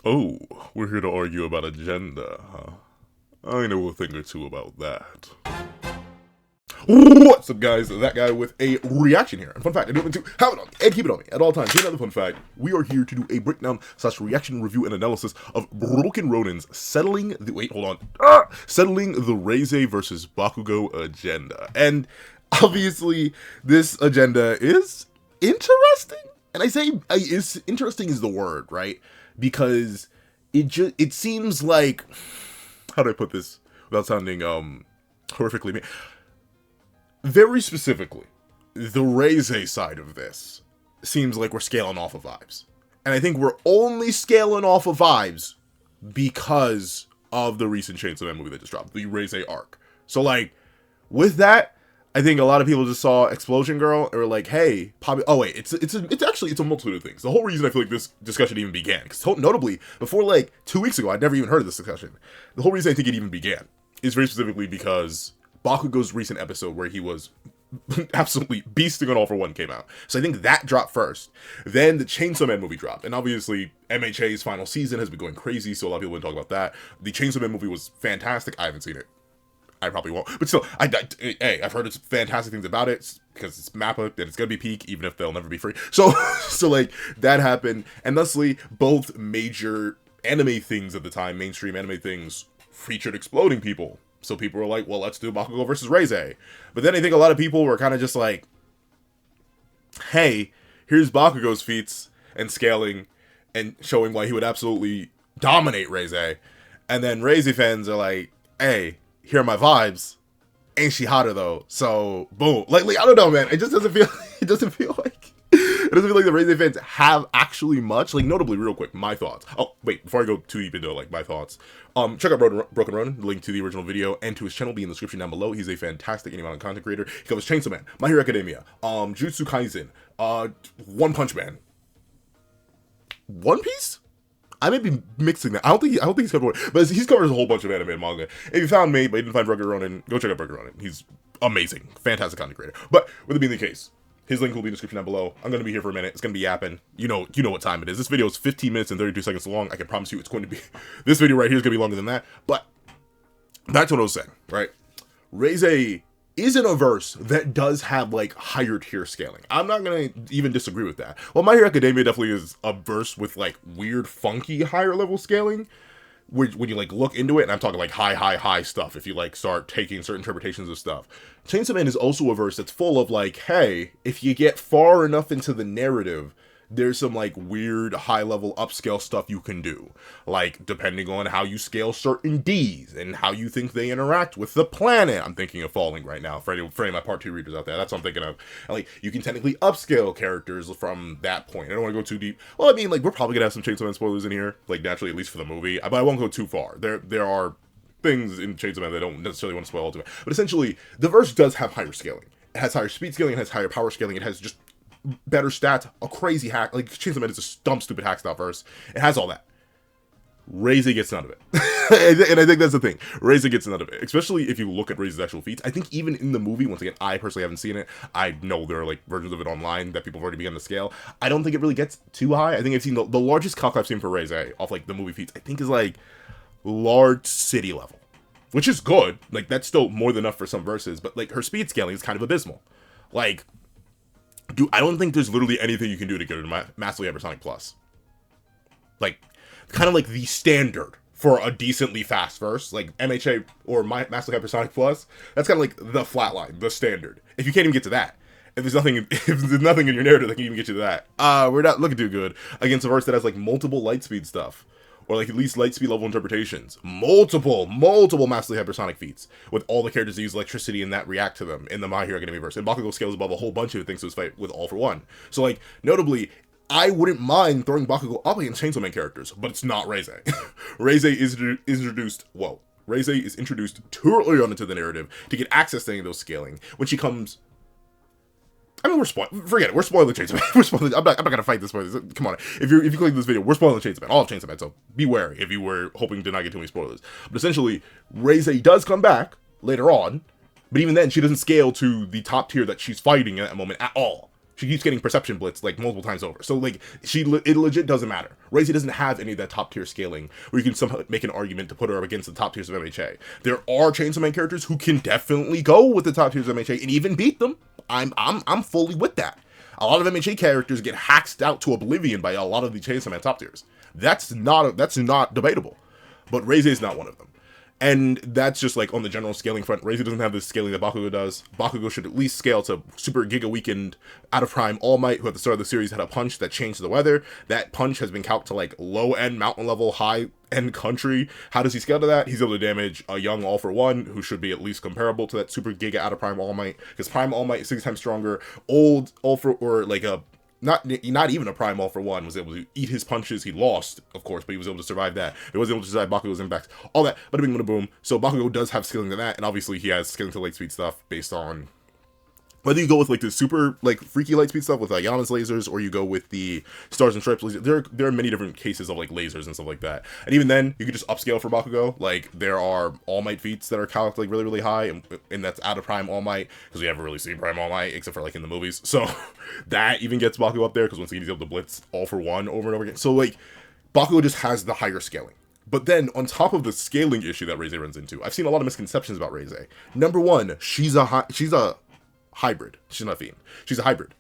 Oh, we're here to argue about agenda, huh? I know a thing or two about that. What's up, guys? That guy with a reaction here. And fun fact, I do want to have it on me and keep it on me at all times. Here's another fun fact. We are here to do a breakdown / reaction review and analysis of Broken Ronin's settling the settling the Reze versus Bakugo agenda. And obviously, this agenda is interesting. And I say is interesting is the word, right? Because it seems like, how do I put this without sounding horrifically mean? Very specifically, the Reze side of this seems like we're scaling off of vibes. And I think we're only scaling off of vibes because of the recent Chainsaw Man movie that just dropped, the Reze arc. So, like, with that, I think a lot of people just saw Explosion Girl and were like, hey, oh wait, it's a multitude of things. The whole reason I feel like this discussion even began, because notably, before like 2 weeks ago, I'd never even heard of this discussion. The whole reason I think it even began is very specifically because Bakugo's recent episode where he was absolutely beasting on All For One came out. So I think that dropped first. Then the Chainsaw Man movie dropped. And obviously, MHA's final season has been going crazy, so a lot of people didn't talk about that. The Chainsaw Man movie was fantastic. I haven't seen it. I probably won't. But still, hey, I've heard fantastic things about it because it's MAPPA and it's going to be peak, even if they'll never be free. So like, that happened. And thusly, both major anime things at the time, mainstream anime things, featured exploding people. So people were like, well, let's do Bakugo versus Reze. But then I think a lot of people were kind of just like, hey, here's Bakugo's feats and scaling and showing why he would absolutely dominate Reze. And then Reze fans are like, hey, here are my vibes. Ain't she hotter though? So boom. Like I don't know, man. It just doesn't feel like the Reze fans have actually much. Like, notably, real quick, my thoughts. Oh, wait, before I go too deep into like my thoughts, check out Broken Ronin. The link to the original video and to his channel will be in the description down below. He's a fantastic anime content creator. He covers Chainsaw Man, My Hero Academia, Jujutsu Kaisen, One Punch Man, One Piece. I may be mixing that. I don't think he's covered, but he's covered a whole bunch of anime and manga. If you found me, but you didn't find Broken Ronin, go check out Broken Ronin. He's amazing, fantastic content creator. But with it being the case, his link will be in the description down below. I'm going to be here for a minute. It's going to be yapping. You know what time it is. This video is 15 minutes and 32 seconds long. I can promise you it's going to be, this video right here is going to be longer than that. But back to what I was saying, right? Reze is in a verse that does have like higher tier scaling. I'm not going to even disagree with that. Well, My Hero Academia definitely is a verse with like weird, funky, higher level scaling. When you like look into it, and I'm talking like high stuff, if you like start taking certain interpretations of stuff. Chainsaw Man is also a verse that's full of like, hey, if you get far enough into the narrative, there's some like weird high level upscale stuff you can do. Like depending on how you scale certain Ds and how you think they interact with the planet. I'm thinking of Falling right now for any of my part 2 readers out there. That's what I'm thinking of. And like you can technically upscale characters from that point. I don't want to go too deep. Well, I mean, like we're probably gonna have some Chainsaw Man spoilers in here, like naturally, at least for the movie. But I won't go too far. There are things in Chainsaw Man that I don't necessarily want to spoil ultimately. But essentially, the verse does have higher scaling. It has higher speed scaling, it has higher power scaling, it has just better stats, a crazy hack. Like Chainsaw Man is a dumb, stupid hack style verse. It has all that. Reze gets none of it. And I think that's the thing. Reze gets none of it. Especially if you look at Reze's actual feats. I think even in the movie, once again, I personally haven't seen it. I know there are like versions of it online that people have already begun to scale. I don't think it really gets too high. I think I've seen the largest calc I've seen for Reze off like the movie feats, I think is like large city level. Which is good. Like that's still more than enough for some verses. But like her speed scaling is kind of abysmal. Like, dude, I don't think there's literally anything you can do to get a massively hypersonic plus. Like, kind of like the standard for a decently fast verse, like MHA or massively hypersonic plus. That's kind of like the flat line, the standard. If you can't even get to that, if there's nothing in your narrative that can even get you to that, we're not looking too good against a verse that has like multiple light speed stuff. Or like at least light speed level interpretations. Multiple massively hypersonic feats. With all the characters that use electricity and that react to them in the My Hero Academia verse. And Bakugo scales above a whole bunch of it thanks to his fight with All For One. So like, notably, I wouldn't mind throwing Bakugo up against Chainsaw Man characters, but it's not Reze. Reze is introduced too early on into the narrative to get access to any of those scaling. When she comes, I mean, forget it. We're spoiling Chainsaw Man. We're spoiling. I'm not gonna fight this. Come on. If you click this video, we're spoiling Chainsaw Man. All of Chainsaw Man. So be wary if you were hoping to not get too many spoilers. But essentially, Reze does come back later on, but even then, she doesn't scale to the top tier that she's fighting at that moment at all. She keeps getting perception blitz like multiple times over. So like it legit doesn't matter. Reze doesn't have any of that top tier scaling where you can somehow make an argument to put her up against the top tiers of MHA. There are Chainsaw Man characters who can definitely go with the top tiers of MHA and even beat them. I'm fully with that. A lot of MHA characters get hacked out to oblivion by a lot of the Chainsaw Man top tiers. That's not debatable. But Reze is not one of them. And that's just like on the general scaling front. Reze doesn't have the scaling that Bakugo does. Bakugo should at least scale to Super Giga Weekend out of Prime All Might, who at the start of the series had a punch that changed the weather. That punch has been calced to like low end mountain level, high end country. How does he scale to that? He's able to damage a young All For One, who should be at least comparable to that Super Giga out of Prime All Might, because Prime All Might is 6 times stronger. Old All For, or like a not even a Prime All For One was able to eat his punches. He lost, of course, but he was able to survive that. He was able to survive Bakugo's impacts, all that. Bada bing, bada boom. So Bakugo does have scaling to that, and obviously he has scaling to light speed stuff based on whether you go with like the super like freaky light speed stuff with like Yama's lasers, or you go with the stars and stripes lasers. There are many different cases of like lasers and stuff like that. And even then, you could just upscale for Bakugo. Like there are All Might feats that are calced like really high, and that's out of Prime All Might, because we haven't really seen Prime All Might except for like in the movies. So that even gets Bakugo up there, because once again he's able to blitz All For One over and over again. So like Bakugo just has the higher scaling. But then, on top of the scaling issue that Reze runs into, I've seen a lot of misconceptions about Reze. Number one, she's a hybrid. She's not a fiend. She's a hybrid.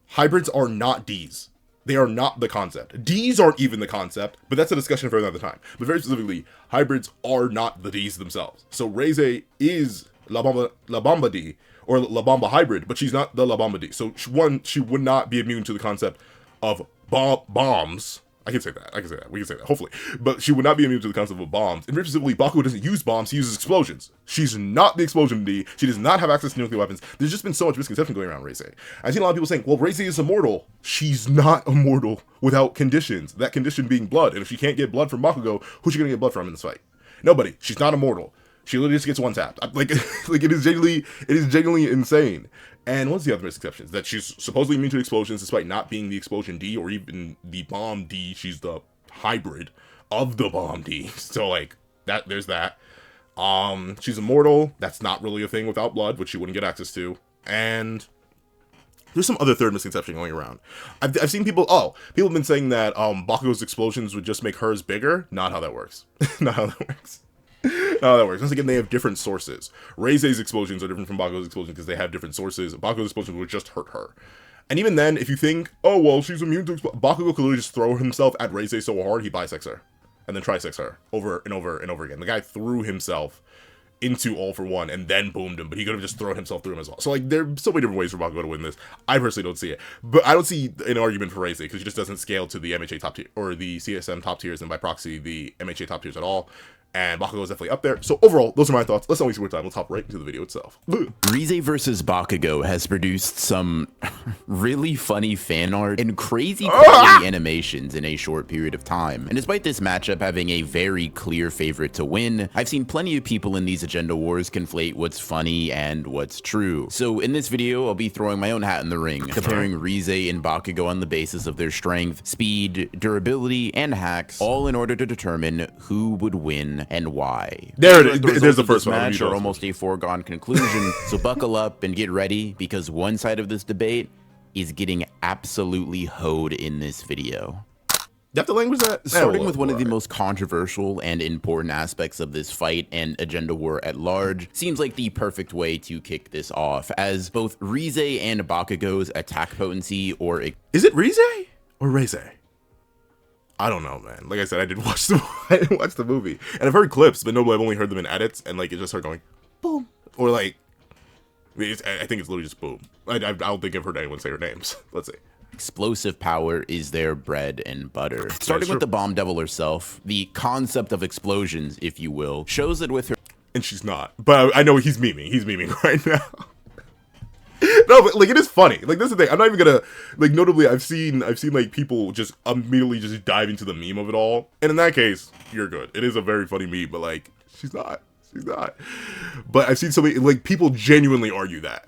Hybrids are not Ds. They are not the concept. Ds aren't even the concept, but that's a discussion for another time. But very specifically, hybrids are not the Ds themselves. So Reze is La Bamba D, or La Bamba hybrid, but she's not the La Bamba D. So one, she would not be immune to the concept of bombs. I can say that. We can say that, hopefully. But she would not be immune to the concept of bombs. And very specifically, Bakugo doesn't use bombs, he uses explosions. She's not the explosion D. She does not have access to nuclear weapons. There's just been so much misconception going around Reze. I've seen a lot of people saying, well, Reze is immortal. She's not immortal without conditions. That condition being blood. And if she can't get blood from Bakugo, who's she going to get blood from in this fight? Nobody. She's not immortal. She literally just gets one tapped. Like it is genuinely insane. And what's the other misconceptions? That she's supposedly immune to explosions despite not being the explosion D or even the bomb D. She's the hybrid of the bomb D. So like that, there's that. She's immortal. That's not really a thing without blood, which she wouldn't get access to. And there's some other third misconception going around. I've seen people have been saying that Bakugo's explosions would just make hers bigger. Not how that works. Not how that works. No, that works. Once again, they have different sources. Reze's explosions are different from Bakugo's explosions because they have different sources. Bakugo's explosions would just hurt her. And even then, if you think, oh, well, she's immune to Bakugo could literally just throw himself at Reze so hard, he bisects her. And then trisects her over and over and over again. The guy threw himself into All For One and then boomed him, but he could have just thrown himself through him as well. So, like, there are so many different ways for Bakugo to win this. I personally don't see it. But I don't see an argument for Reze, because he just doesn't scale to the MHA top tier, or the CSM top tiers, and by proxy, the MHA top tiers at all. And Bakugo is definitely up there. So overall, those are my thoughts. Let's not waste more time. Let's hop right into the video itself. Reze vs. Bakugo has produced some really funny fan art and crazy quality animations in a short period of time. And despite this matchup having a very clear favorite to win, I've seen plenty of people in these agenda wars conflate what's funny and what's true. So in this video, I'll be throwing my own hat in the ring, comparing Reze and Bakugo on the basis of their strength, speed, durability, and hacks, all in order to determine who would win and why. There it is. There's the first one. Match are almost a foregone conclusion, so buckle up and get ready, because one side of this debate is getting absolutely hoed in this video. You have to language that? Starting with one of the most controversial and important aspects of this fight and agenda war at large, seems like the perfect way to kick this off, as both Reze and Bakugo's attack potency, or... Is it Reze or Reze? I don't know, man. Like I said, I didn't watch the movie, and I've heard clips, but no, I've only heard them in edits, and like it just started going boom, or like I think it's literally just boom. I don't think I've heard anyone say her names. Let's see. Explosive power is their bread and butter. Starting with the Bomb Devil herself, the concept of explosions, if you will, shows that with her. And she's not, but I know he's memeing. He's memeing right now. No, but like it is funny. Like that's the thing. I'm not even gonna like. Notably, I've seen like people just immediately just dive into the meme of it all. And in that case, you're good. It is a very funny meme, but like she's not. But I've seen so many like people genuinely argue that.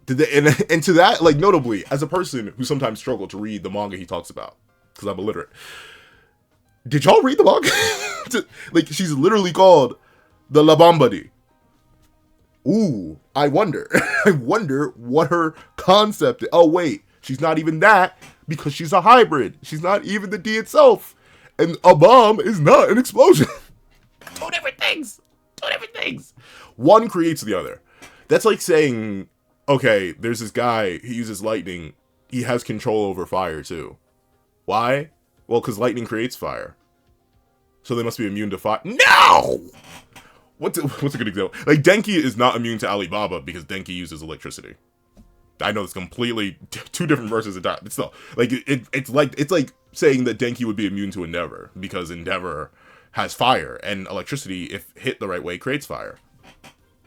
And to that, like notably, as a person who sometimes struggle to read the manga he talks about, because I'm illiterate. Did y'all read the manga? Like she's literally called the La Bamba D. Ooh, I wonder. I wonder what her concept is. Oh, wait. She's not even that because she's a hybrid. She's not even the D itself. And a bomb is not an explosion. Two different things. Two different things. One creates the other. That's like saying, okay, there's this guy, he uses lightning. He has control over fire, too. Why? Well, because lightning creates fire. So they must be immune to fire. No! What's a good example? Like, Denki is not immune to Alibaba because Denki uses electricity. I know it's completely two different verses of that, but still, like, it's like saying that Denki would be immune to Endeavor because Endeavor has fire, and electricity, if hit the right way, creates fire.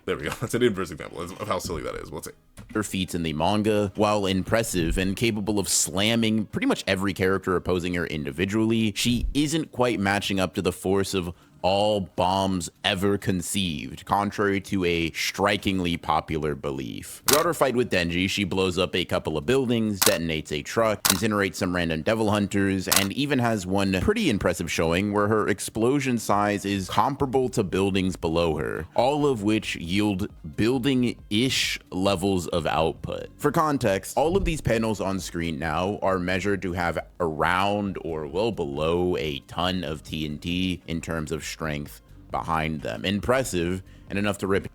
There we go. That's an inverse example of how silly that is. What's it? Her feats in the manga, while impressive and capable of slamming pretty much every character opposing her individually, she isn't quite matching up to the force of all bombs ever conceived, contrary to a strikingly popular belief. Throughout her fight with Denji, she blows up a couple of buildings, detonates a truck, incinerates some random devil hunters, and even has one pretty impressive showing where her explosion size is comparable to buildings below her, all of which yield building-ish levels of output. For context, all of these panels on screen now are measured to have around or well below a ton of TNT in terms of strength behind them. Impressive and enough to rip.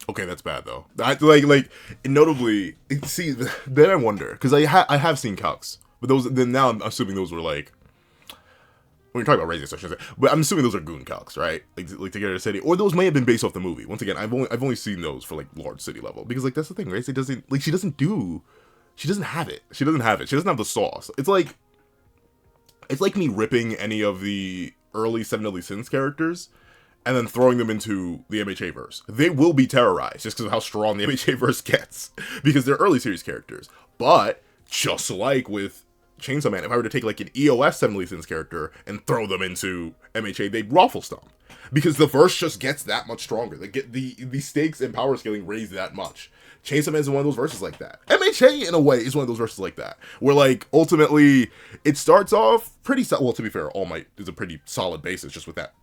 Okay, that's bad though. I like notably. See, then I wonder because I have seen calcs, but those then now I'm assuming those were like when you're talking about Reze sections, but I'm assuming those are goon calcs, right? Like to get a city, or those may have been based off the movie. Once again, I've only seen those for like large city level because like that's the thing, right? She doesn't have it. She doesn't have it. She doesn't have the sauce. It's like me ripping any of the early Seven Deadly Sins characters and then throwing them into the MHA verse. They will be terrorized just because of how strong the MHA verse gets because they're early series characters. But just like with Chainsaw Man, if I were to take like an EOS Seven Deadly Sins character and throw them into MHA, they'd raffle stomp because the verse just gets that much stronger. They get the stakes and power scaling raised that much. Chainsaw Man is one of those verses like that. MHA, in a way, is one of those verses like that. Where, like, ultimately, it starts off pretty well, to be fair, All Might is a pretty solid basis just with that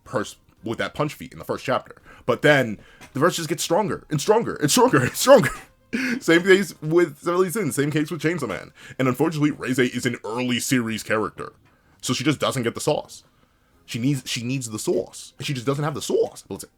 punch feat in the first chapter. But then, the verse just gets stronger, and stronger, and stronger, and stronger. Same case with Seven Deadly Sins, same case with Chainsaw Man. And unfortunately, Reze is an early series character. So she just doesn't get the sauce. She needs the sauce. And she just doesn't have the sauce. Let's say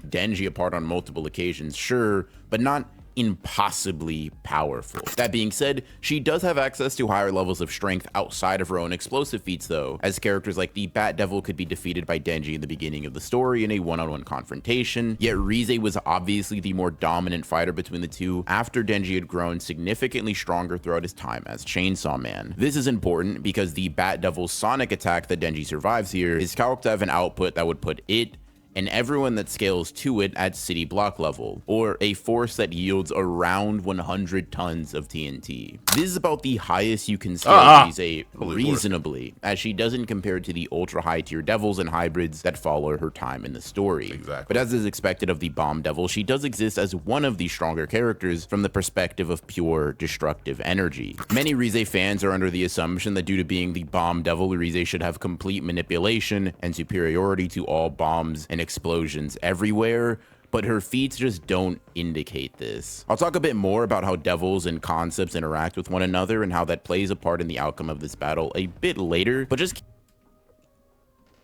Denji apart on multiple occasions, sure, but not impossibly powerful. That being said, she does have access to higher levels of strength outside of her own explosive feats though, as characters like the Bat Devil could be defeated by Denji in the beginning of the story in a one-on-one confrontation, yet Reze was obviously the more dominant fighter between the two after Denji had grown significantly stronger throughout his time as Chainsaw Man. This is important because the Bat Devil's sonic attack that Denji survives here is calculated to have an output that would put it and everyone that scales to it at city block level, or a force that yields around 100 tons of TNT. This is about the highest you can scale Reze reasonably, as she doesn't compare to the ultra high tier devils and hybrids that follow her time in the story. Exactly. But as is expected of the Bomb Devil, she does exist as one of the stronger characters from the perspective of pure destructive energy. Many Reze fans are under the assumption that due to being the Bomb Devil, Reze should have complete manipulation and superiority to all bombs and explosions everywhere, but her feats just don't indicate this. I'll talk a bit more about how devils and concepts interact with one another and how that plays a part in the outcome of this battle a bit later, but just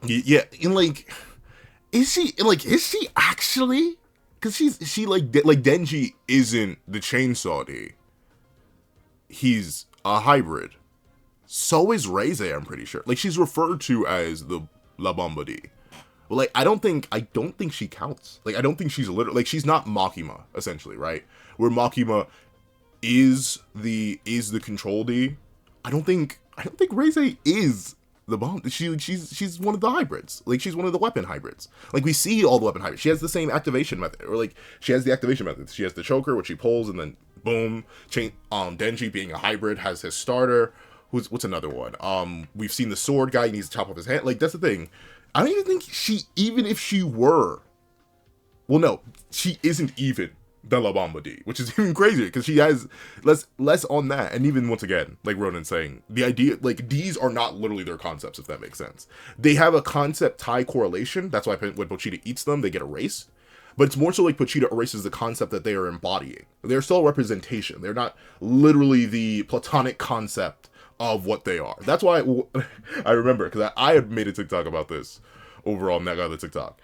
yeah, and like, is she actually? Because she like Denji isn't the Chainsaw D. He's a hybrid. So is Reze, I'm pretty sure. Like, she's referred to as the La Bomba D. But like, I don't think she counts. Like, I don't think she's literally, like, she's not Makima, essentially, right? Where Makima is the control D. I don't think Reze is the bomb. She's one of the hybrids. Like, she's one of the weapon hybrids. Like, we see all the weapon hybrids. She has the same activation method, or like, she has the activation method. She has the choker, which she pulls, and then boom. Denji, being a hybrid, has his starter. What's another one? We've seen the sword guy. He needs to chop off his hand. Like, that's the thing. I don't even think even if she were, well, no, she isn't even the La Bomba D, which is even crazier because she has less on that. And even once again, like Ronin saying, the idea, like, Ds are not literally their concepts, if that makes sense. They have a concept tie correlation. That's why when Pochita eats them, they get erased. But it's more so like Pochita erases the concept that they are embodying. They're still a representation. They're not literally the platonic concept of what they are. That's why I remember, because I had made a TikTok about this overall, and that got the TikTok.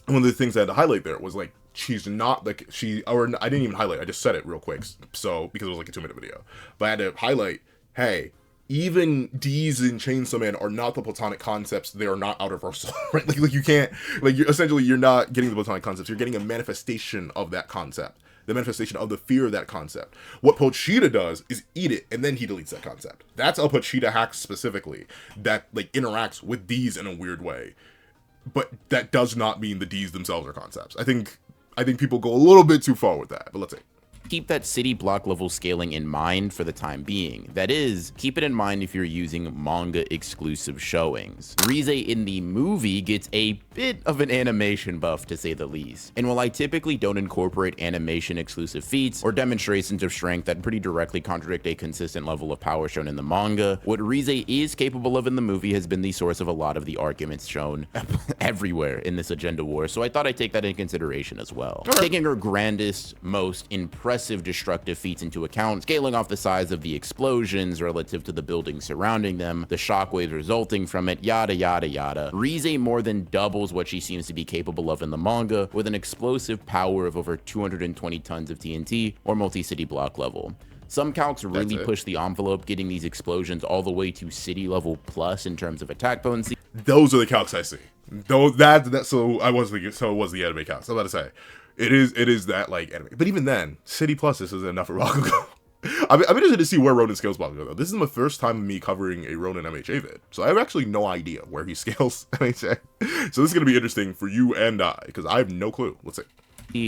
One of the things I had to highlight there was like, she's not like, I didn't even highlight, I just said it real quick, so, because it was like a 2-minute video. But I had to highlight, hey, even D's in Chainsaw Man are not the platonic concepts. They are not out of our soul, right? Like you can't, like, you're not getting the platonic concepts. You're getting a manifestation of that concept. The manifestation of the fear of that concept. What Pochita does is eat it, and then he deletes that concept. That's a Pochita hack specifically that, like, interacts with D's in a weird way. But that does not mean the D's themselves are concepts. I think people go a little bit too far with that, but let's see. Keep that city block level scaling in mind for the time being. That is, keep it in mind if you're using manga exclusive showings. Reze in the movie gets a bit of an animation buff, to say the least. And while I typically don't incorporate animation exclusive feats or demonstrations of strength that pretty directly contradict a consistent level of power shown in the manga, what Reze is capable of in the movie has been the source of a lot of the arguments shown everywhere in this agenda war, so I thought I'd take that into consideration as well. Taking her grandest, most impressive destructive feats into account, scaling off the size of the explosions relative to the buildings surrounding them, the shockwaves resulting from it, yada yada yada, Reze more than doubles what she seems to be capable of in the manga, with an explosive power of over 220 tons of TNT, or multi-city block level. Some calcs really push the envelope, getting these explosions all the way to city level plus in terms of attack potency. Those are the calcs I see. Though so it was the anime calcs. I was about to say, it is that, like, anime. But even then, city plus this isn't enough for Bakugo. I'm interested to see where Ronin scales Bakugo, though. This is my first time of me covering a Ronin MHA vid, so I have actually no idea where he scales MHA. So this is going to be interesting for you and I, because I have no clue. Let's see.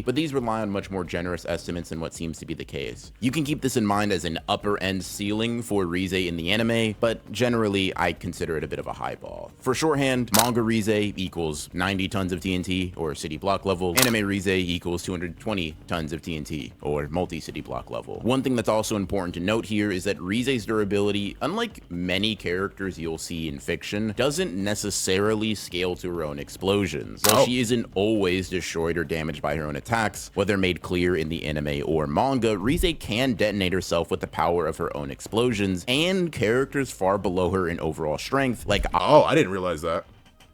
But these rely on much more generous estimates than what seems to be the case. You can keep this in mind as an upper end ceiling for Reze in the anime, but generally I consider it a bit of a high ball. For shorthand, manga Reze equals 90 tons of TNT, or city block level. Anime Reze equals 220 tons of TNT, or multi-city block level. One thing that's also important to note here is that Rize's durability, unlike many characters you'll see in fiction, doesn't necessarily scale to her own explosions. While she isn't always destroyed or damaged by her own attacks, whether made clear in the anime or manga, Reze can detonate herself with the power of her own explosions and characters far below her in overall strength, like— Oh, I didn't realize that.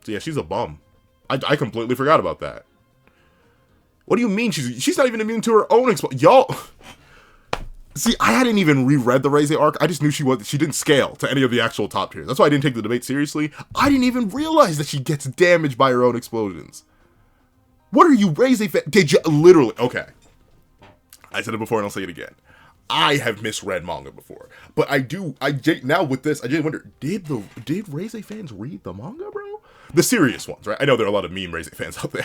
So yeah, she's a bum. I completely forgot about that. What do you mean she's not even immune to her own explosion? Y'all, see, I hadn't even reread the Reze arc. I just knew she didn't scale to any of the actual top tiers. That's why I didn't take the debate seriously. I didn't even realize that she gets damaged by her own explosions. What are you, Reze fan? Did you literally? Okay. I said it before and I'll say it again. I have misread manga before, but now with this, I just wonder, did Reze fans read the manga, bro? The serious ones, right? I know there are a lot of meme Reze fans out there.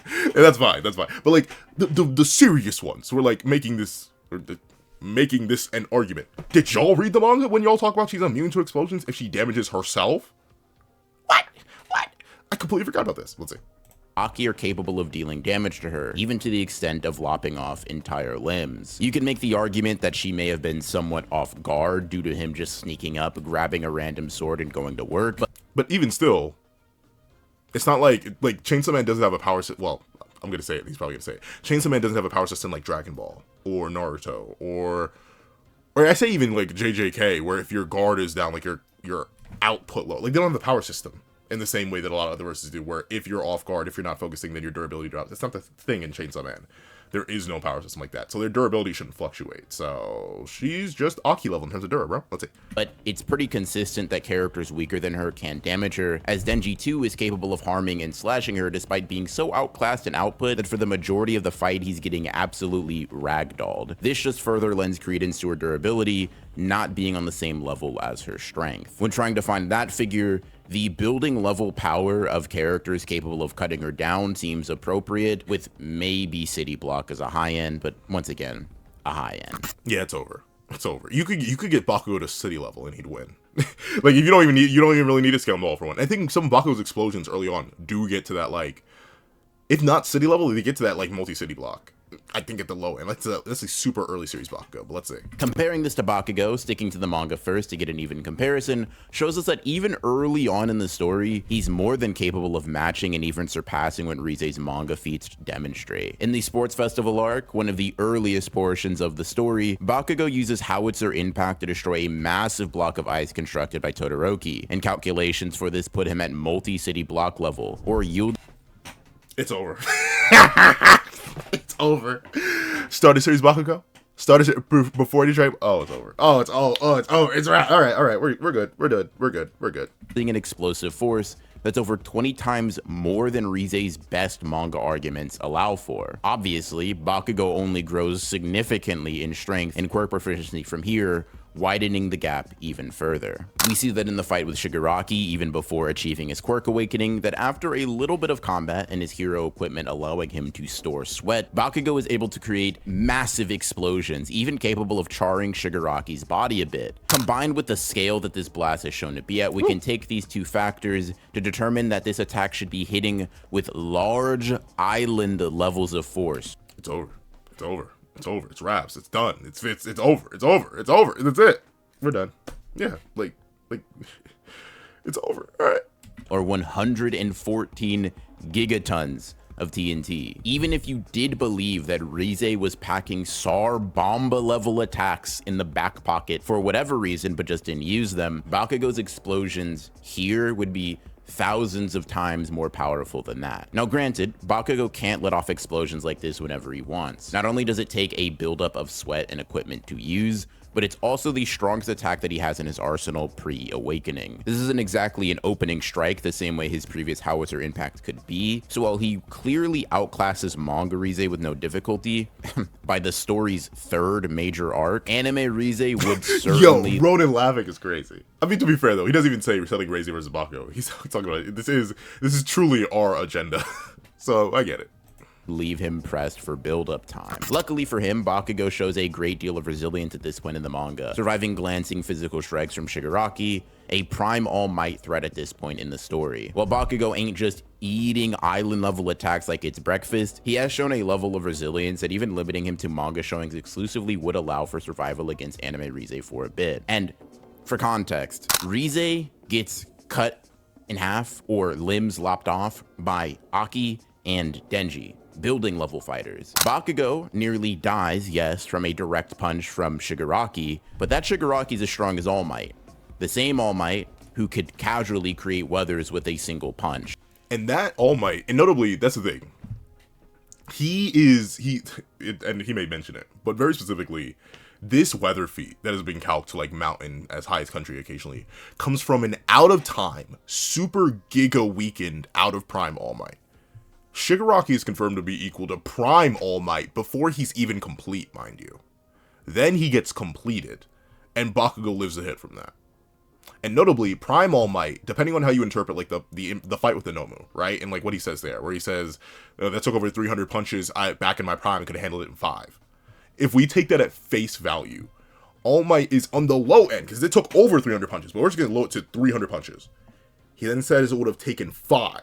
And that's fine. But like the serious ones who are like making this an argument. Did y'all read the manga when y'all talk about she's immune to explosions if she damages herself? What? I completely forgot about this. Let's see. Aki are capable of dealing damage to her, even to the extent of lopping off entire limbs. You can make the argument that she may have been somewhat off guard due to him just sneaking up, grabbing a random sword and going to work, but even still, it's not like Chainsaw Man doesn't have a power system. Well, I'm gonna say it, he's probably gonna say it. Chainsaw Man doesn't have a power system like Dragon Ball or Naruto or I say even like JJK, where if your guard is down, like your output low, like they don't have the power system in the same way that a lot of other verses do, where if you're off guard, if you're not focusing, then your durability drops. It's not the thing in Chainsaw Man. There is no power system like that, so their durability shouldn't fluctuate. So she's just Aki level in terms of dura, bro. Let's see. But it's pretty consistent that characters weaker than her can damage her, as Denji 2 is capable of harming and slashing her despite being so outclassed in output that for the majority of the fight he's getting absolutely ragdolled. This just further lends credence to her durability not being on the same level as her strength. When trying to find that figure, the building level power of characters capable of cutting her down seems appropriate, with maybe City Block as a high end, but once again, a high end. Yeah, it's over. It's over. You could get Bakugo to city level and he'd win. Like, if you don't even really need to scale him all for one. I think some of Bakugo's explosions early on do get to that, like, if not city level, they get to that like multi-city block. I think at the low end. Let's say super early series Bakugo, but let's see. Comparing this to Bakugo, sticking to the manga first to get an even comparison, shows us that even early on in the story, he's more than capable of matching and even surpassing what Reze's manga feats demonstrate. In the Sports Festival arc, one of the earliest portions of the story, Bakugo uses Howitzer Impact to destroy a massive block of ice constructed by Todoroki, and calculations for this put him at multi-city block level, or yield. It's over. It's over. Started series Bakugo. Started before the trade. Oh, it's over. Oh, it's over. It's right. All right. We're good. We're good. An explosive force that's over 20 times more than Reze's best manga arguments allow for. Obviously, Bakugo only grows significantly in strength and quirk proficiency from here, widening the gap even further. We see that in the fight with Shigaraki, even before achieving his quirk awakening, that after a little bit of combat and his hero equipment allowing him to store sweat, Bakugo is able to create massive explosions, even capable of charring Shigaraki's body a bit. Combined with the scale that this blast is shown to be at, we can take these two factors to determine that this attack should be hitting with large island levels of force. It's over. It's wraps. It's done. It's over. That's it. We're done. Yeah, like it's over. All right. Or 114 gigatons of TNT. Even if you did believe that Reze was packing SAR Bomba level attacks in the back pocket for whatever reason, but just didn't use them, Bakugo's explosions here would be thousands of times more powerful than that. Now granted, Bakugo can't let off explosions like this whenever he wants. Not only does it take a buildup of sweat and equipment to use, but it's also the strongest attack that he has in his arsenal pre-awakening. This isn't exactly an opening strike the same way his previous Howitzer Impact could be, so while he clearly outclasses manga Reze with no difficulty, by the story's third major arc, anime Reze would certainly... Yo, Ronin laughing is crazy. I mean, to be fair though, he doesn't even say we're selling Reze versus Bakugo. He's talking about it. This is truly our agenda. So I get it. Leave him pressed for build-up time. Luckily for him, Bakugo shows a great deal of resilience at this point in the manga, surviving glancing physical strikes from Shigaraki, a prime all-might threat at this point in the story. While Bakugo ain't just eating island-level attacks like it's breakfast, he has shown a level of resilience that even limiting him to manga showings exclusively would allow for survival against anime Reze for a bit. And for context, Reze gets cut in half or limbs lopped off by Aki and Denji, building level fighters. Bakugo nearly dies, yes, from a direct punch from Shigaraki, but that Shigaraki's as strong as All Might. The same All Might who could casually create weathers with a single punch. And that All Might, and notably, that's the thing. He may mention it, but very specifically, this weather feat that has been calced to like mountain as high as country occasionally comes from an out of time, super giga weakened out of prime All Might. Shigaraki is confirmed to be equal to prime All Might before he's even complete, mind you. Then he gets completed, and Bakugo lives a hit from that. And notably, prime All Might, depending on how you interpret like the fight with the Nomu, right? And like what he says there, where he says, that took over 300 punches, back in my prime, I could have handled it in 5. If we take that at face value, All Might is on the low end, because it took over 300 punches, but we're just going to low it to 300 punches. He then says it would have taken 5.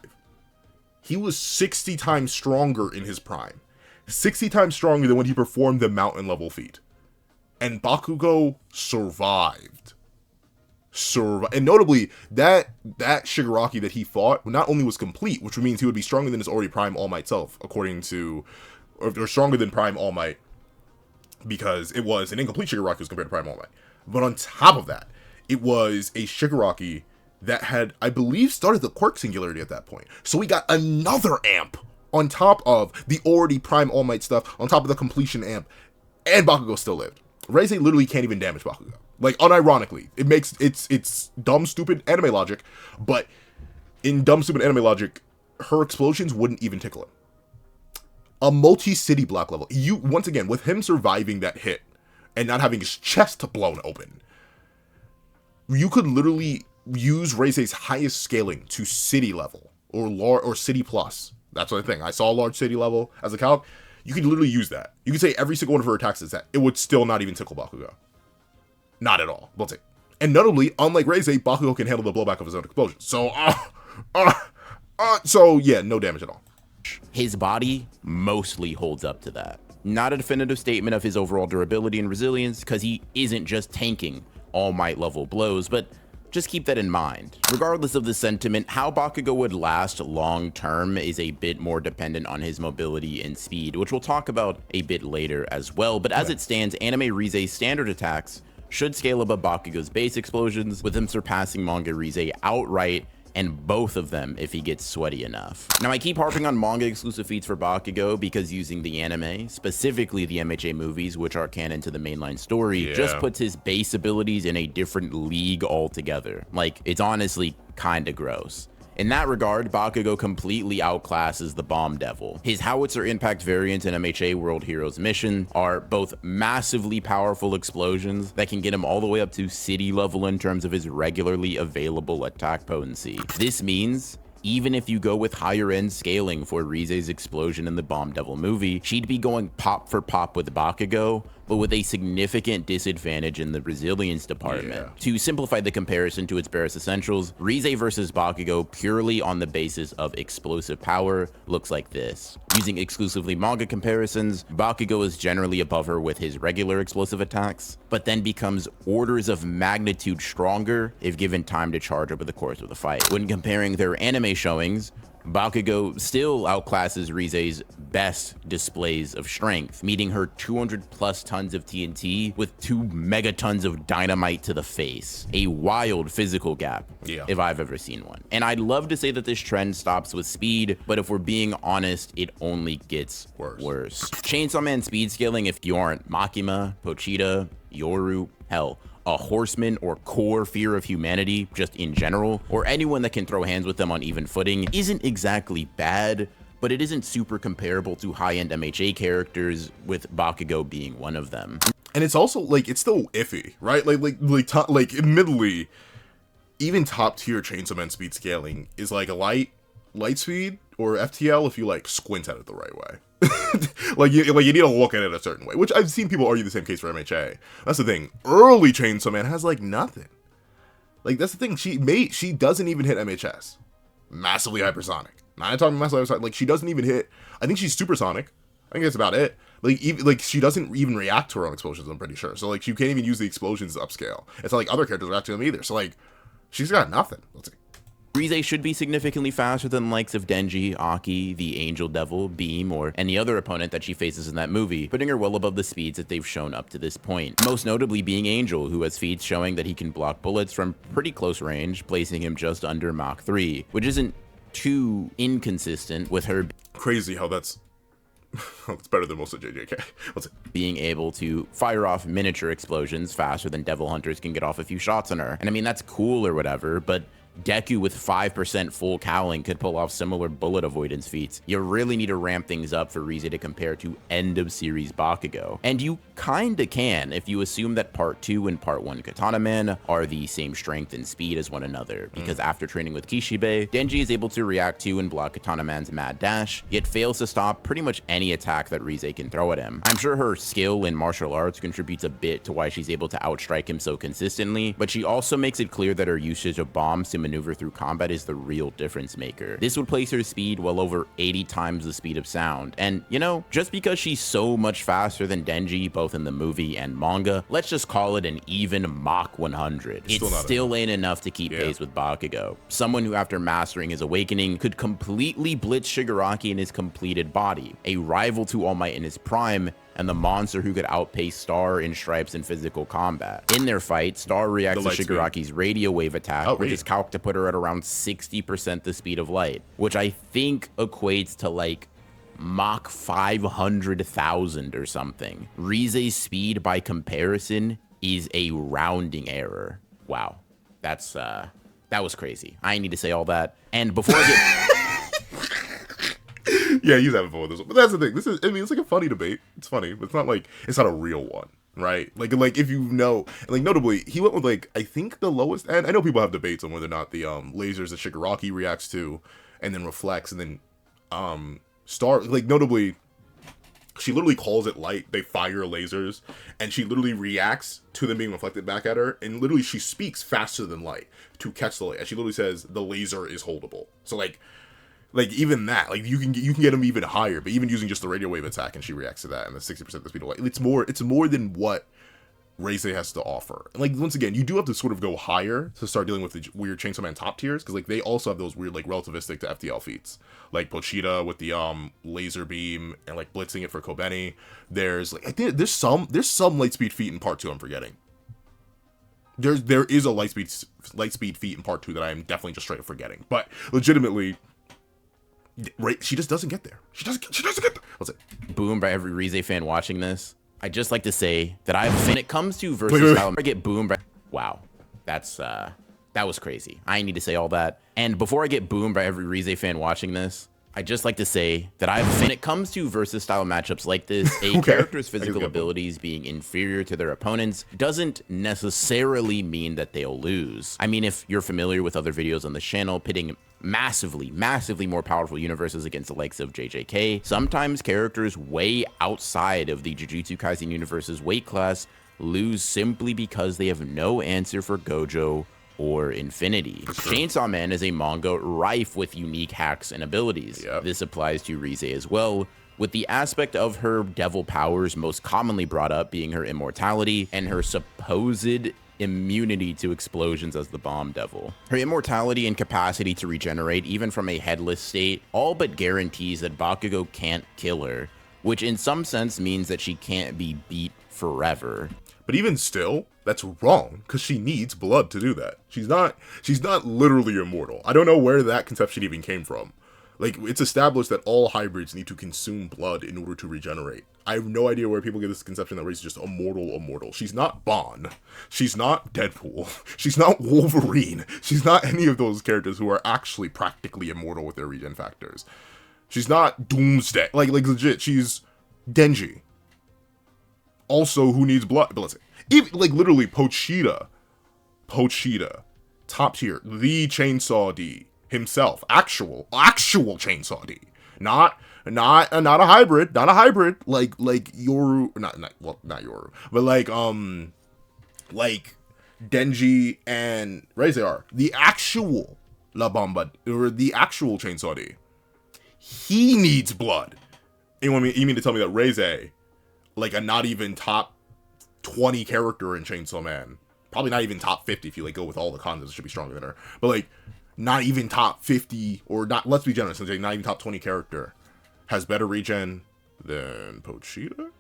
He was 60 times stronger in his prime. 60 times stronger than when he performed the mountain level feat. And Bakugo survived. And notably, that Shigaraki that he fought not only was complete, which means he would be stronger than his already prime All Might self, according to, or stronger than prime All Might, because it was an incomplete Shigaraki as compared to prime All Might. But on top of that, it was a Shigaraki that had, I believe, started the quirk singularity at that point. So we got another amp on top of the already prime All Might stuff, on top of the completion amp, and Bakugo still lived. Reze literally can't even damage Bakugo. Like, unironically, it's dumb, stupid anime logic, but in dumb, stupid anime logic, her explosions wouldn't even tickle him. A multi-city block level. Once again, with him surviving that hit and not having his chest blown open, you could literally use Reze's highest scaling to city level or city plus. That's what I think. I saw large city level as a calc. You could literally use that. You could say every single one of her attacks is that. It would still not even tickle Bakugo. Not at all. We'll take. And notably, unlike Reze, Bakugo can handle the blowback of his own explosion. So, so yeah, no damage at all. His body mostly holds up to that. Not a definitive statement of his overall durability and resilience, because he isn't just tanking All Might level blows, but just keep that in mind. Regardless of the sentiment, how Bakugo would last long term is a bit more dependent on his mobility and speed, which we'll talk about a bit later as well. But as it stands, Anime Reze's standard attacks should scale above Bakugo's base explosions, with him surpassing manga Reze outright, and both of them if he gets sweaty enough. Now, I keep harping on manga exclusive feats for Bakugo because using the anime, specifically the MHA movies, which are canon to the mainline story, just puts his base abilities in a different league altogether. Like, it's honestly kinda gross. In that regard, Bakugo completely outclasses the Bomb Devil. His Howitzer Impact variant in MHA World Heroes Mission are both massively powerful explosions that can get him all the way up to city level in terms of his regularly available attack potency. This means even if you go with higher end scaling for Rize's explosion in the Bomb Devil movie, she'd be going pop for pop with Bakugo, but with a significant disadvantage in the resilience department. To simplify the comparison to its barest essentials, Reze versus Bakugo purely on the basis of explosive power looks like this. Using exclusively manga comparisons, Bakugo is generally above her with his regular explosive attacks, but then becomes orders of magnitude stronger if given time to charge over the course of the fight. When comparing their anime showings, Bakugo still outclasses Rize's best displays of strength, meeting her 200 plus tons of TNT with 2 megatons of dynamite to the face. A wild physical gap, if I've ever seen one. And I'd love to say that this trend stops with speed, but if we're being honest, it only gets worse. Chainsaw Man speed scaling if you aren't Makima, Pochita, Yoru, hell, a horseman or core fear of humanity just in general, or anyone that can throw hands with them on even footing, isn't exactly bad, but it isn't super comparable to high-end MHA characters, with Bakugo being one of them. And it's also like, it's still iffy, right? Like admittedly, even top tier Chainsaw Man speed scaling is like a light speed or FTL if you like squint at it the right way. like you need to look at it a certain way, which I've seen people argue the same case for MHA. That's the thing. Early Chainsaw Man has like nothing. Like that's the thing. She doesn't even hit MHS. Massively hypersonic. Not talking massively hypersonic. Like she doesn't even hit. I think she's supersonic. I think that's about it. Like she doesn't even react to her own explosions. I'm pretty sure. So like you can't even use the explosions to upscale. It's not like other characters react to them either. So like she's got nothing. Let's see. Reze should be significantly faster than the likes of Denji, Aki, the Angel Devil, Beam, or any other opponent that she faces in that movie, putting her well above the speeds that they've shown up to this point. Most notably being Angel, who has feats showing that he can block bullets from pretty close range, placing him just under Mach 3, which isn't too inconsistent with her crazy how that's it's better than most of JJK. Being able to fire off miniature explosions faster than Devil Hunters can get off a few shots on her. And I mean, that's cool or whatever, but Deku with 5% full cowling could pull off similar bullet avoidance feats. You really need to ramp things up for Reze to compare to end of series Bakugo. And you kinda can if you assume that part 2 and part 1 Katana Man are the same strength and speed as one another, because after training with Kishibe, Denji is able to react to and block Katana Man's mad dash, yet fails to stop pretty much any attack that Reze can throw at him. I'm sure her skill in martial arts contributes a bit to why she's able to outstrike him so consistently, but she also makes it clear that her usage of bombs to maneuver through combat is the real difference maker. This would place her speed well over 80 times the speed of sound. And you know, just because she's so much faster than Denji, both in the movie and manga, let's just call it an even Mach 100. It still ain't enough to keep pace with Bakugo. Someone who after mastering his awakening could completely blitz Shigaraki in his completed body, a rival to All Might in his prime, and the monster who could outpace Star in stripes in physical combat. In their fight, Star reacts to Shigaraki's radio wave attack, which is calced to put her at around 60% the speed of light, which I think equates to like Mach 500,000 or something. Rize's speed by comparison is a rounding error. Wow, that was crazy. I need to say all that. And before I get yeah, he's having fun with this one. But that's the thing. This is, I mean, it's like a funny debate. It's funny, but it's not a real one, right? Like if you know, like notably, he went with like, I think the lowest end. I know people have debates on whether or not the lasers that Shigaraki reacts to and then reflects and then Star, like notably, she literally calls it light. They fire lasers and she literally reacts to them being reflected back at her. And literally she speaks faster than light to catch the light. And she literally says the laser is holdable. So like, Like, even that, like, you can get him even higher, but even using just the radio wave attack, and she reacts to that, and the 60% of the speed of light. It's more than what Reze has to offer. Like, once again, you do have to sort of go higher to start dealing with the weird Chainsaw Man top tiers, because, like, they also have those weird, like, relativistic to FTL feats. Like, Pochita with the, laser beam, and, like, blitzing it for Kobeni. There's, like, I think there's some light speed feat in part 2 I'm forgetting. There is a light speed feat in part 2 that I am definitely just straight up forgetting. But, legitimately, right, she just doesn't get there. She doesn't get there. What's it? Boomed by every Reze fan watching this. I'd just like to say that when it comes to versus style, I get boomed by, wow, that was crazy. I need to say all that. And before I get boomed by every Reze fan watching this, I'd just like to say that when it comes to versus style matchups like this, a character's physical abilities being inferior to their opponents doesn't necessarily mean that they'll lose. I mean, if you're familiar with other videos on the channel pitting massively more powerful universes against the likes of JJK, sometimes characters way outside of the Jujutsu Kaisen universe's weight class lose simply because they have no answer for Gojo or Infinity. Chainsaw Man is a manga rife with unique hacks and abilities. Yep. This applies to Reze as well, with the aspect of her devil powers most commonly brought up being her immortality and her supposed immunity to explosions as the bomb devil. Her immortality and capacity to regenerate even from a headless state all but guarantees that Bakugo can't kill her, which in some sense means that she can't be beat forever. But even still, that's wrong, because she needs blood to do that. She's not literally immortal. I don't know where that conception even came from. Like, it's established that all hybrids need to consume blood in order to regenerate. I have no idea where people get this conception that Reze is just immortal. She's not Bond. She's not Deadpool. She's not Wolverine. She's not any of those characters who are actually practically immortal with their regen factors. She's not Doomsday. Like legit, she's Denji. Also, who needs blood? But let's say, even, like, literally, Pochita, top tier, the Chainsaw D himself, actual Chainsaw D, not a hybrid, like Yoru, not Yoru, but like Denji and Reze are the actual La Bamba, or the actual Chainsaw D. He needs blood. You mean to tell me that Reze, like a not even top 20 character in Chainsaw Man, probably not even top 50 if you like go with all the cons, it should be stronger than her, but like not even top 50, or not, let's be generous and say not even top 20 character has better regen than Pochita?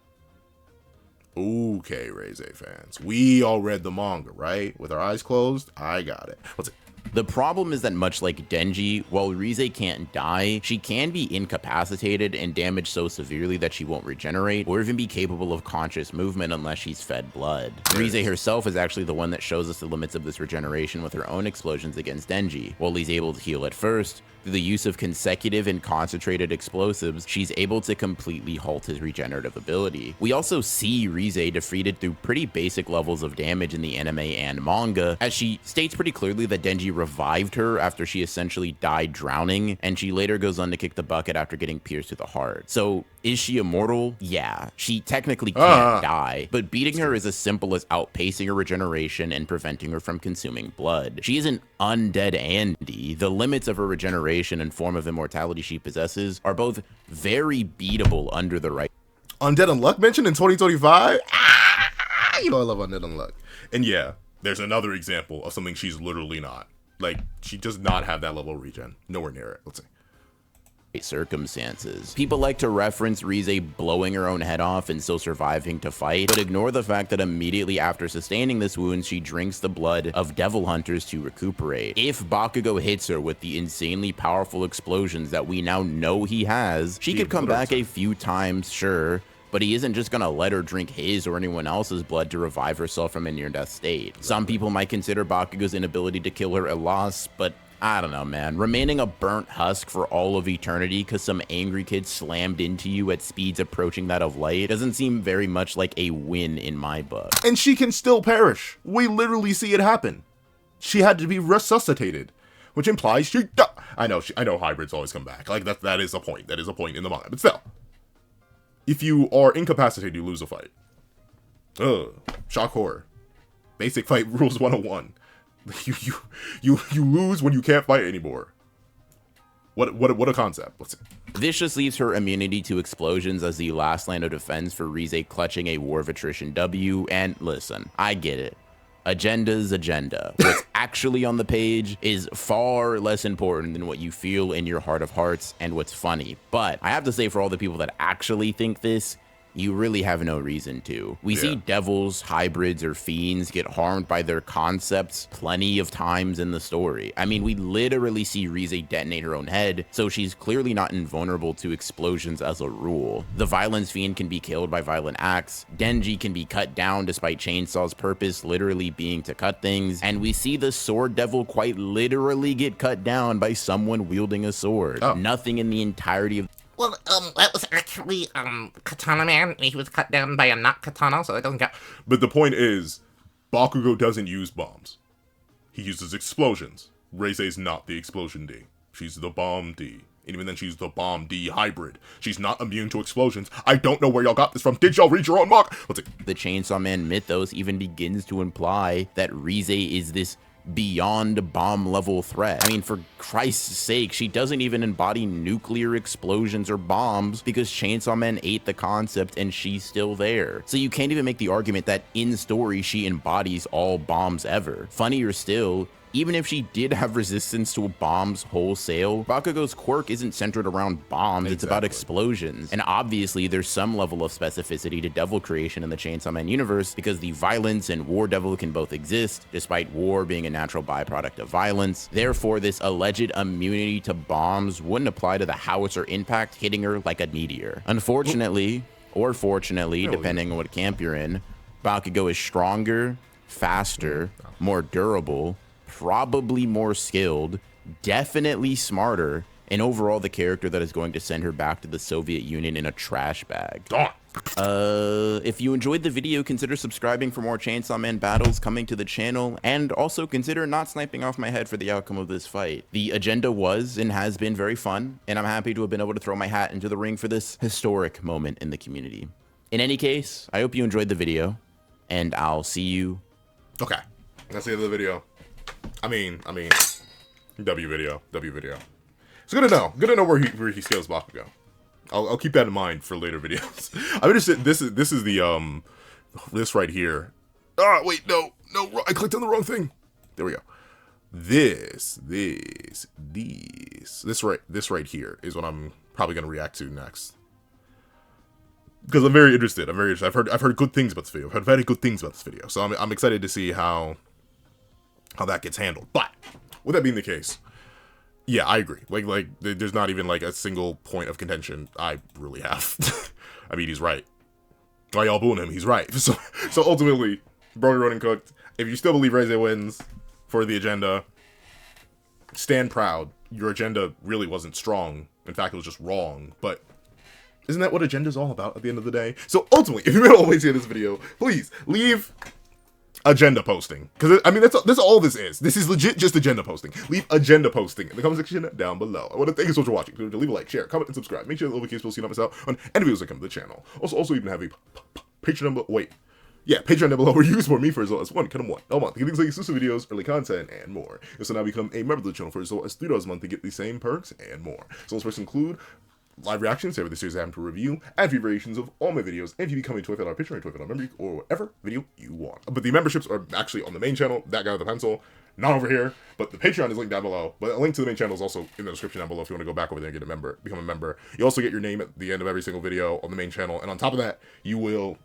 Okay, Reze fans, we all read the manga, right? With our eyes closed, I got it. What's it? The problem is that much like Denji, while Reze can't die, she can be incapacitated and damaged so severely that she won't regenerate or even be capable of conscious movement unless she's fed blood. Reze herself is actually the one that shows us the limits of this regeneration with her own explosions against Denji. While he's able to heal at first, through the use of consecutive and concentrated explosives, she's able to completely halt his regenerative ability. We also see Reze defeated through pretty basic levels of damage in the anime and manga, as she states pretty clearly that Denji revived her after she essentially died drowning, and she later goes on to kick the bucket after getting pierced through the heart. So, is she immortal? Yeah, she technically can't die, but beating her is as simple as outpacing her regeneration and preventing her from consuming blood. She isn't undead Andy. The limits of her regeneration and form of immortality she possesses are both very beatable under the right. Undead Unluck mentioned in 2025? You know I love Undead Unluck. And yeah, there's another example of something she's literally not. Like, she does not have that level of regen. Nowhere near it, let's say. Circumstances. People like to reference Reze blowing her own head off and still surviving to fight, but ignore the fact that immediately after sustaining this wound, she drinks the blood of devil hunters to recuperate. If Bakugo hits her with the insanely powerful explosions that we now know he has, she could come back a few times, sure, but he isn't just gonna let her drink his or anyone else's blood to revive herself from a near-death state. Some people might consider Bakugo's inability to kill her a loss, but I don't know, man. Remaining a burnt husk for all of eternity because some angry kid slammed into you at speeds approaching that of light doesn't seem very much like a win in my book. And she can still perish. We literally see it happen. She had to be resuscitated, which implies she... I know hybrids always come back. Like, that is a point. That is a point in the manga. But still, if you are incapacitated, you lose a fight. Shock horror. Basic fight rules 101. You lose when you can't fight anymore. What a concept. Let's see. This just leaves her immunity to explosions as the last line of defense for Reze clutching a War of Attrition W. And listen, I get it. Agenda's agenda. What's actually on the page is far less important than what you feel in your heart of hearts and what's funny. But I have to say, for all the people that actually think this, you really have no reason to. We see devils, hybrids, or fiends get harmed by their concepts plenty of times in the story. I mean, we literally see Reze detonate her own head, so she's clearly not invulnerable to explosions as a rule. The violence fiend can be killed by violent acts. Denji can be cut down despite Chainsaw's purpose literally being to cut things. And we see the sword devil quite literally get cut down by someone wielding a sword. Nothing in the entirety of Well, that was actually, Katana Man. He was cut down by a not katana, so it doesn't count. But the point is, Bakugo doesn't use bombs. He uses explosions. Reze's not the explosion D. She's the bomb D. And even then, she's the bomb D hybrid. She's not immune to explosions. I don't know where y'all got this from. Did y'all read your own manga? Let's see. The Chainsaw Man mythos even begins to imply that Reze is this beyond bomb level threat. I mean, for Christ's sake, she doesn't even embody nuclear explosions or bombs because Chainsaw Man ate the concept and she's still there. So you can't even make the argument that in story she embodies all bombs ever. Funnier still, even if she did have resistance to bombs wholesale, Bakugo's quirk isn't centered around bombs, It's about explosions. And obviously, there's some level of specificity to devil creation in the Chainsaw Man universe because the violence and War Devil can both exist, despite war being a natural byproduct of violence. Therefore, this alleged immunity to bombs wouldn't apply to the howitzer impact hitting her like a meteor. Unfortunately, or fortunately, depending on what camp you're in, Bakugo is stronger, faster, more durable, probably more skilled, definitely smarter, and overall the character that is going to send her back to the Soviet Union in a trash bag. If you enjoyed the video, consider subscribing for more Chainsaw Man battles coming to the channel, and also consider not sniping off my head for the outcome of this fight. The agenda was and has been very fun, and I'm happy to have been able to throw my hat into the ring for this historic moment in the community. In any case, I hope you enjoyed the video, and I'll see you. Okay, that's the end of the video. I mean, W video. It's good to know where he scales Bakugo. I'll keep that in mind for later videos. I'm interested. This is the this right here. Ah, wait, no, I clicked on the wrong thing. There we go. This right here is what I'm probably gonna react to next. Because I'm very interested. I've heard good things about this video. I've heard very good things about this video. So I'm excited to see how that gets handled. But with that being the case, yeah, I agree. Like there's not even like a single point of contention I really have. I mean, he's right. Why y'all booing him? He's right. So ultimately, Ronin cooked. If you still believe Reze wins for the agenda, stand proud. Your agenda really wasn't strong. In fact, it was just wrong. But isn't that what agenda's all about at the end of the day? So ultimately, if you made all the way to this video, please leave agenda posting, because I mean that's all this is. This is legit just agenda posting. Leave agenda posting in the comment section down below. I want to thank you so much for watching. Leave a like, share, comment, and subscribe. Make sure the notifications will so you don't miss out on any videos that come to the channel. Also even have a Patreon number. Patreon down below where you support me for as low as $1 a month to get things like exclusive videos, early content, and more. You'll also now become a member of the channel for as low as $3 a month to get the same perks and more. So those perks include live reactions to every series I happen to review, and variations of all my videos, and if you become a $25 Patreon or $25 member, or whatever video you want. But the memberships are actually on the main channel, that guy with the pencil, not over here, but the Patreon is linked down below. But a link to the main channel is also in the description down below if you want to go back over there and get a member, become a member. You also get your name at the end of every single video on the main channel, and on top of that, you will...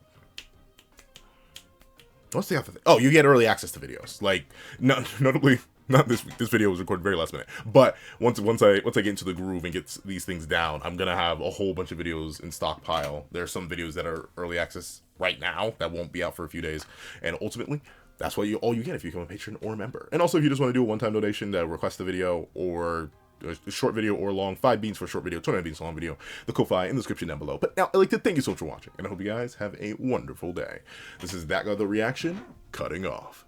What's the other thing? Oh, you get early access to videos. Like, notably... Not this week. This video was recorded very last minute. But once I get into the groove and get these things down, I'm gonna have a whole bunch of videos in stockpile. There are some videos that are early access right now that won't be out for a few days. And ultimately, that's what all you get if you become a patron or a member. And also, if you just want to do a one-time donation to request a video or a short video or long, 5 beans for a short video, 29 beans for a long video, the Ko-Fi in the description down below. But now, I'd like to thank you so much for watching, and I hope you guys have a wonderful day. This is That Guy The Reaction, cutting off.